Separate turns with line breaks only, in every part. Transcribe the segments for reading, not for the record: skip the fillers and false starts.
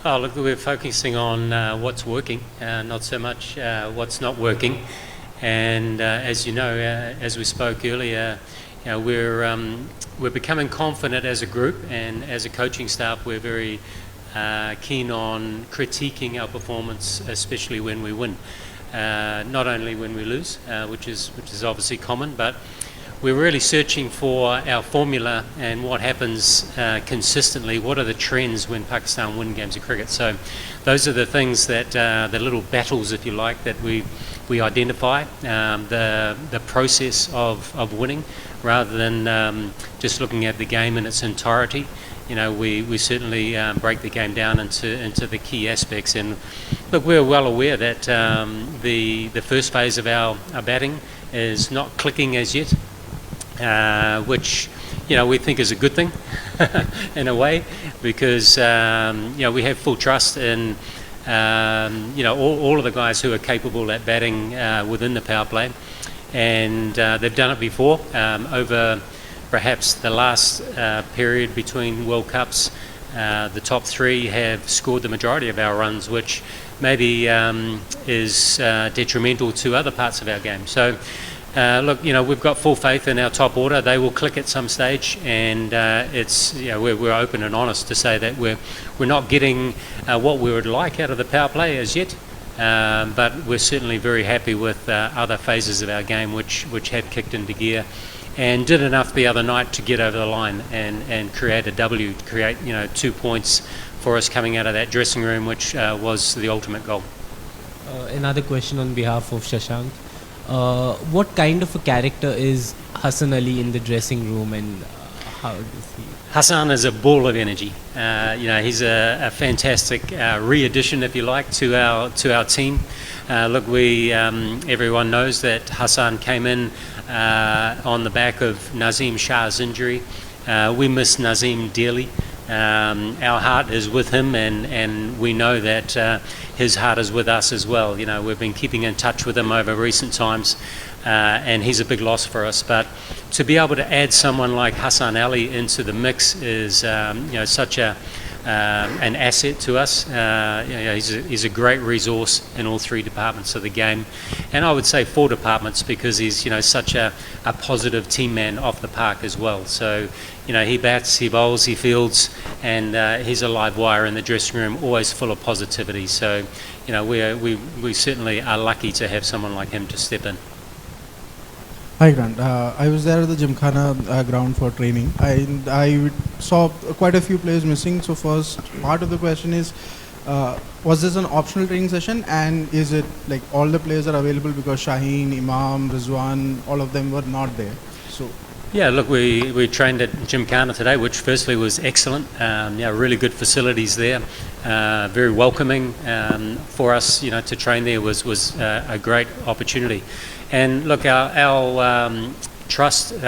Oh, look, we're focusing on what's working, not so much what's not working. And as you know, as we spoke earlier, we're becoming confident as a group, and as a coaching staff, we're very keen on critiquing our performance, especially when we win. Not only when we lose, which is obviously common, but we're really searching for our formula and what happens consistently. What are the trends when Pakistan win games of cricket? So those are the things that the little battles, if you like, that we identify, the process of winning, rather than just looking at the game in its entirety. You know, we certainly break the game down into the key aspects. And look, we're well aware that the first phase of our batting is not clicking as yet, which, you know, we think is a good thing in a way, because you know, we have full trust in you know, all of the guys who are capable at batting within the power play, and they've done it before over perhaps the last period between World Cups. The top three have scored the majority of our runs, which maybe is detrimental to other parts of our game. So look, you know, we've got full faith in our top order. They will click at some stage, and it's, you know, we're open and honest to say that we're not getting what we would like out of the power play as yet, but we're certainly very happy with other phases of our game which have kicked into gear, and did enough the other night to get over the line and create a W, create, you know, 2 points for us coming out of that dressing room, which was the ultimate goal.
Another question on behalf of Shashank. What kind of a character is Hassan Ali in the dressing room, and how does he?
Hassan is a ball of energy. You know, he's a fantastic re-addition, if you like, to our team. Look, everyone knows that Hassan came in on the back of Nazim Shah's injury. We miss Nazim dearly. Our heart is with him, and we know that his heart is with us as well. You know, we've been keeping in touch with him over recent times, and he's a big loss for us. But to be able to add someone like Hassan Ali into the mix is, you know, such an asset to us. You know, he's a great resource in all three departments of the game, and I would say 4 departments, because he's, you know, such a positive team man off the park as well. So, you know, he bats, he bowls, he fields, and he's a live wire in the dressing room, always full of positivity. So, you know, we certainly are lucky to have someone like him to step in.
Hi Grant, I was there at the Gymkhana ground for training. I saw quite a few players missing. So first part of the question is, was this an optional training session, and is it like all the players are available, because Shaheen, Imam, Rizwan, all of them were not there? So
yeah, look, we trained at Gymkhana today, which firstly was excellent. Yeah, really good facilities there, very welcoming for us. You know, to train there was a great opportunity. And look, our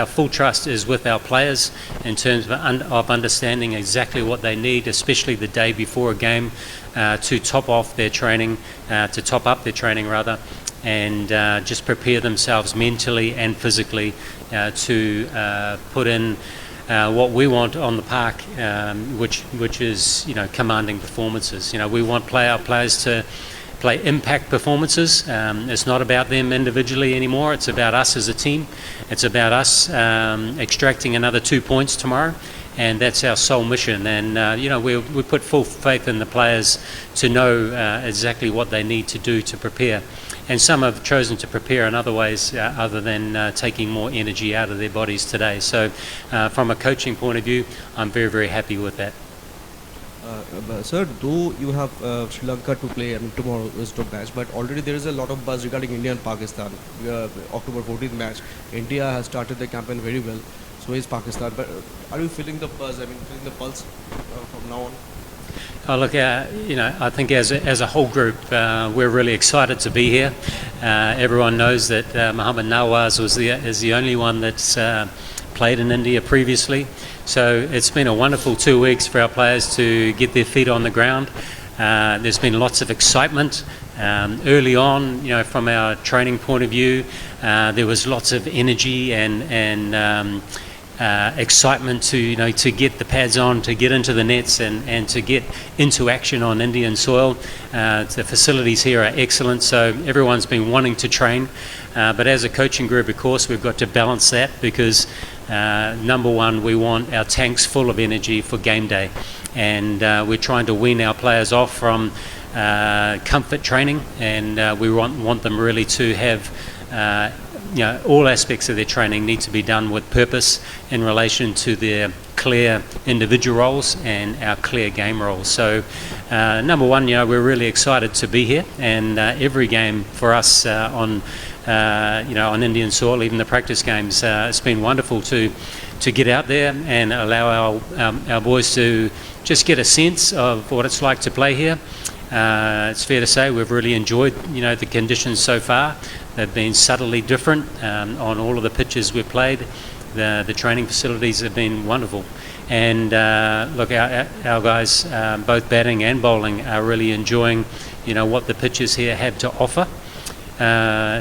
full trust is with our players in terms of understanding exactly what they need, especially the day before a game, to top up their training rather, and just prepare themselves mentally and physically to put in what we want on the park, which is, you know, commanding performances. You know, we want our players to play impact performances. It's not about them individually anymore. It's about us as a team. It's about us extracting another 2 points tomorrow, and that's our sole mission. And you know, we put full faith in the players to know exactly what they need to do to prepare. And some have chosen to prepare in other ways other than taking more energy out of their bodies today. So from a coaching point of view, I'm very, very happy with that.
Sir, though you have Sri Lanka to play, I mean, tomorrow is the match, but already there is a lot of buzz regarding India and Pakistan. October 14th match, India has started the campaign very well, so is Pakistan. But are you feeling the buzz, I mean, feeling the pulse from now on?
Oh, look, you know, I think as a whole group, we're really excited to be here. Everyone knows that Mohammad Nawaz is the only one that's played in India previously. So it's been a wonderful 2 weeks for our players to get their feet on the ground. There's been lots of excitement early on. You know, from our training point of view, there was lots of energy and excitement to get the pads on, to get into the nets and to get into action on Indian soil. The facilities here are excellent, so everyone's been wanting to train. But as a coaching group, of course, we've got to balance that because number one, we want our tanks full of energy for game day. And we're trying to wean our players off from comfort training, and we want them really to have all aspects of their training need to be done with purpose in relation to their clear individual roles and our clear game roles. So number one, we're really excited to be here, and every game for us on Indian soil, even the practice games, it's been wonderful to get out there and allow our boys to just get a sense of what it's like to play here. It's fair to say we've really enjoyed the conditions so far. They've been subtly different on all of the pitches we've played. The training facilities have been wonderful, and look, our guys, both batting and bowling, are really enjoying what the pitches here have to offer.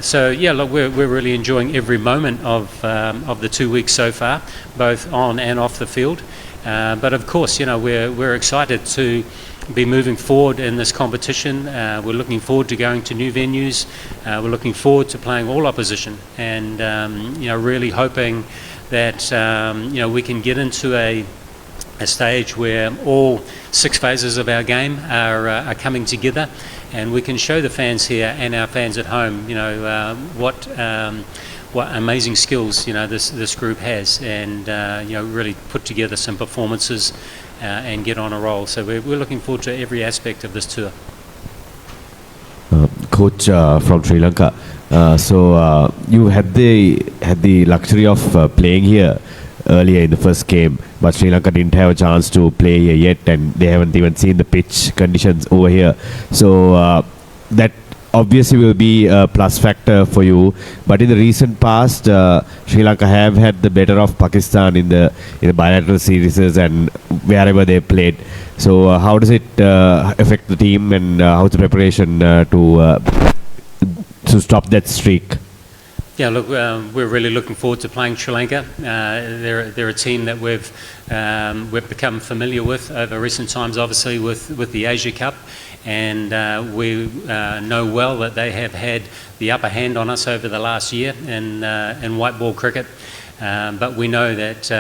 So yeah, look, we're really enjoying every moment of the 2 weeks so far, both on and off the field. But of course, we're excited to be moving forward in this competition. We're looking forward to going to new venues. We're looking forward to playing all opposition, and really hoping that we can get into a stage where all 6 phases of our game are coming together, and we can show the fans here and our fans at home, what amazing skills this group has, and really put together some performances and get on a roll. So we're looking forward to every aspect of this tour.
Coach from Sri Lanka, so you had the luxury of playing here earlier in the first game, but Sri Lanka didn't have a chance to play here yet, and they haven't even seen the pitch conditions over here. So that obviously will be a plus factor for you. But in the recent past, Sri Lanka have had the better of Pakistan in the bilateral series and wherever they played. So how does it affect the team, and how's the preparation to stop that streak?
Yeah, look, we're really looking forward to playing Sri Lanka. They're a team that we've become familiar with over recent times, obviously with the Asia Cup, and we know well that they have had the upper hand on us over the last year in white ball cricket. But we know that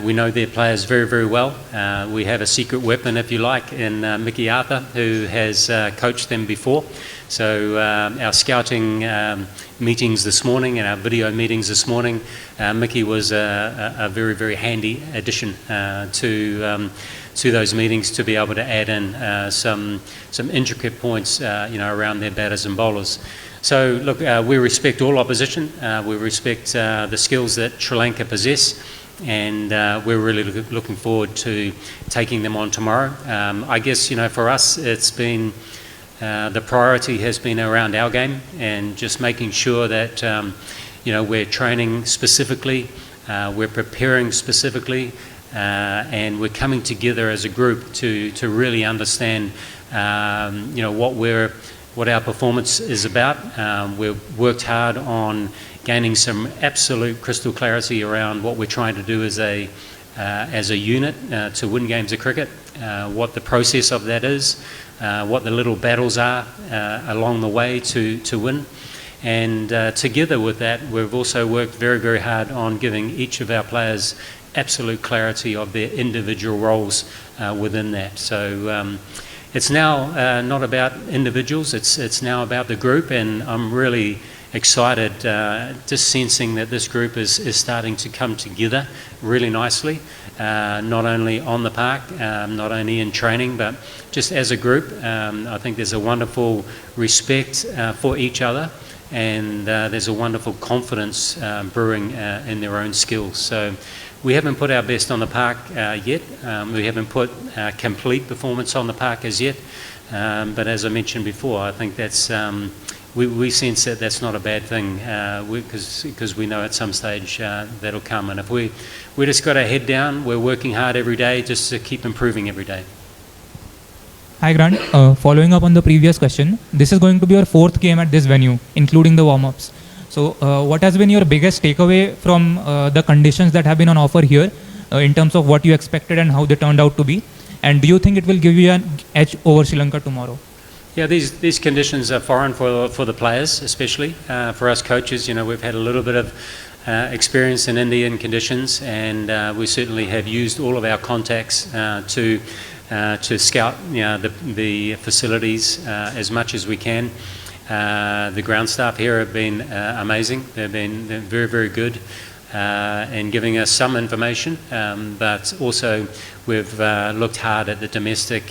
we know their players very, very well. We have a secret weapon, if you like, in Mickey Arthur, who has coached them before. So our scouting meetings this morning and our video meetings this morning, Mickey was a very, very handy addition to those meetings to be able to add in some intricate points, around their batters and bowlers. So look, we respect all opposition. We respect the skills that Sri Lanka possess, and we're really looking forward to taking them on tomorrow. I guess for us, it's been the priority has been around our game and just making sure that we're training specifically, we're preparing specifically, and we're coming together as a group to really understand what our performance is about. We've worked hard on gaining some absolute crystal clarity around what we're trying to do as a unit to win games of cricket, what the process of that is, what the little battles are along the way to win. And together with that, we've also worked very, very hard on giving each of our players absolute clarity of their individual roles within that. So it's now not about individuals, it's now about the group, and I'm really excited just sensing that this group is starting to come together really nicely, not only on the park, not only in training, but just as a group. I think there's a wonderful respect for each other, and there's a wonderful confidence brewing in their own skills. So we haven't put our best on the park yet. We haven't put complete performance on the park as yet. But as I mentioned before, I think that's we sense that that's not a bad thing, because we know at some stage that'll come. And if we just got our head down, we're working hard every day just to keep improving every day.
Hi Grant, following up on the previous question, this is going to be your 4th game at this venue, including the warm-ups. So what has been your biggest takeaway from the conditions that have been on offer here in terms of what you expected and how they turned out to be? And do you think it will give you an edge over Sri Lanka tomorrow?
Yeah, these conditions are foreign for the players, especially. For us coaches, we've had a little bit of experience in Indian conditions, and we certainly have used all of our contacts to scout the facilities as much as we can. The ground staff here have been amazing. They're very, very good in giving us some information, but also we've looked hard at the domestic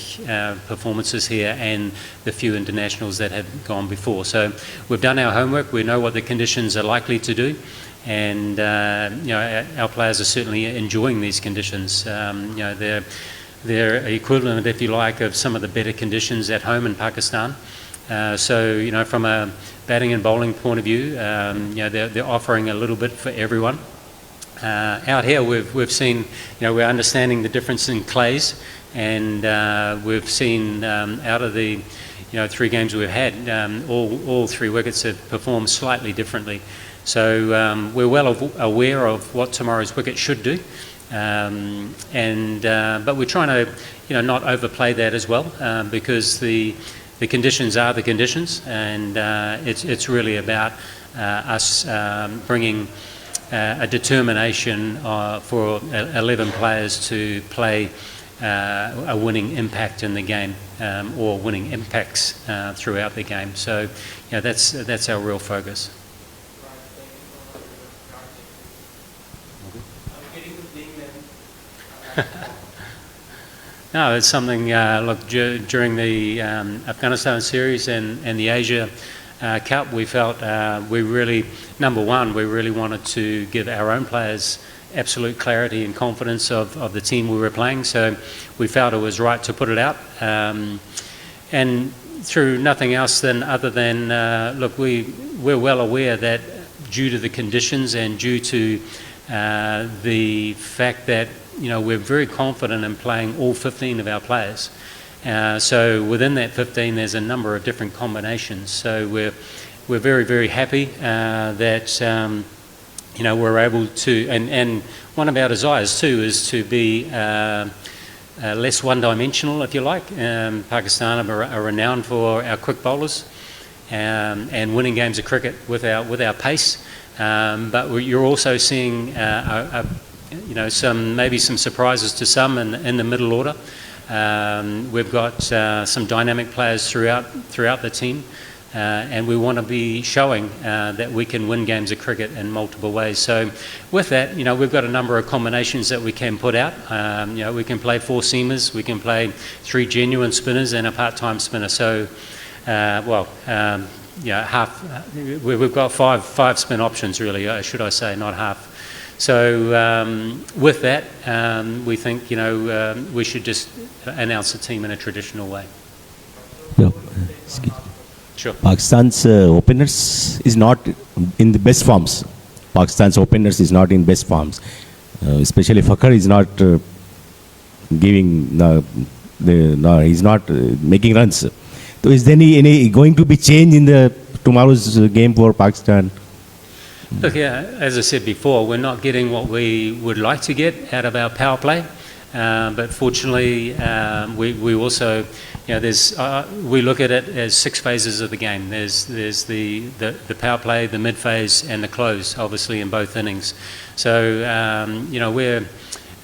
performances here and the few internationals that have gone before. So we've done our homework. We know what the conditions are likely to do, and our players are certainly enjoying these conditions. They're equivalent, if you like, of some of the better conditions at home in Pakistan. So, from a batting and bowling point of view, they're offering a little bit for everyone. Out here, we've seen, we're understanding the difference in clays, and we've seen out of the, 3 games we've had, all 3 wickets have performed slightly differently. So we're well aware of what tomorrow's wicket should do. But we're trying to, not overplay that as well, because the conditions are the conditions, and it's really about us bringing a determination for 11 players to play a winning impact in the game, or winning impacts throughout the game. So, that's our real focus. No, it's something, look, during the Afghanistan series and the Asia Cup, we felt we really wanted to give our own players absolute clarity and confidence of the team we were playing. So we felt it was right to put it out. And through nothing else other than, look, we're well aware that due to the conditions and due to the fact that we're very confident in playing all 15 of our players. So within that 15, there's a number of different combinations. So we're very, very happy that we're able to. And one of our desires too is to be less one-dimensional, if you like. Pakistan are renowned for our quick bowlers and winning games of cricket with our pace. But you're also seeing maybe some surprises to some in the middle order. We've got some dynamic players throughout the team, and we want to be showing that we can win games of cricket in multiple ways. So with that, we've got a number of combinations that we can put out. We can play 4 seamers, we can play 3 genuine spinners and a part-time spinner. So, we've got five spin options really, should I say, not half. So with that, we think we should just announce the team in a traditional way.
No.
Sure.
Pakistan's openers is not in the best forms. Pakistan's openers is not in best forms. Especially Fakhar is not he's not making runs. So is there any going to be change in tomorrow's game for Pakistan?
Look, as I said before, we're not getting what we would like to get out of our power play. But fortunately, we also, we look at it as 6 phases of the game. There's the power play, the mid phase, and the close, obviously in both innings. So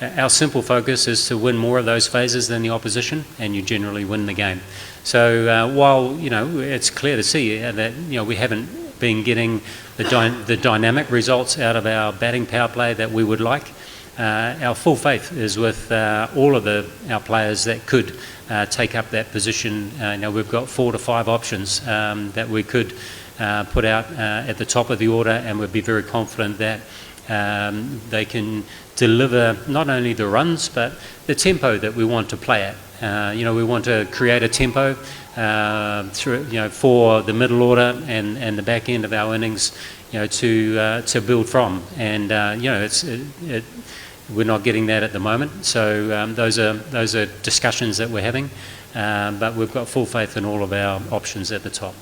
our simple focus is to win more of those phases than the opposition, and you generally win the game. So while it's clear to see that we haven't been getting the dynamic results out of our batting power play that we would like. Our full faith is with all of our players that could take up that position. We've got 4 to 5 options that we could put out at the top of the order, and we'd be very confident that they can deliver not only the runs but the tempo that we want to play at. We want to create a tempo for the middle order and the back end of our innings, to build from. And we're not getting that at the moment. So those are discussions that we're having, but we've got full faith in all of our options at the top.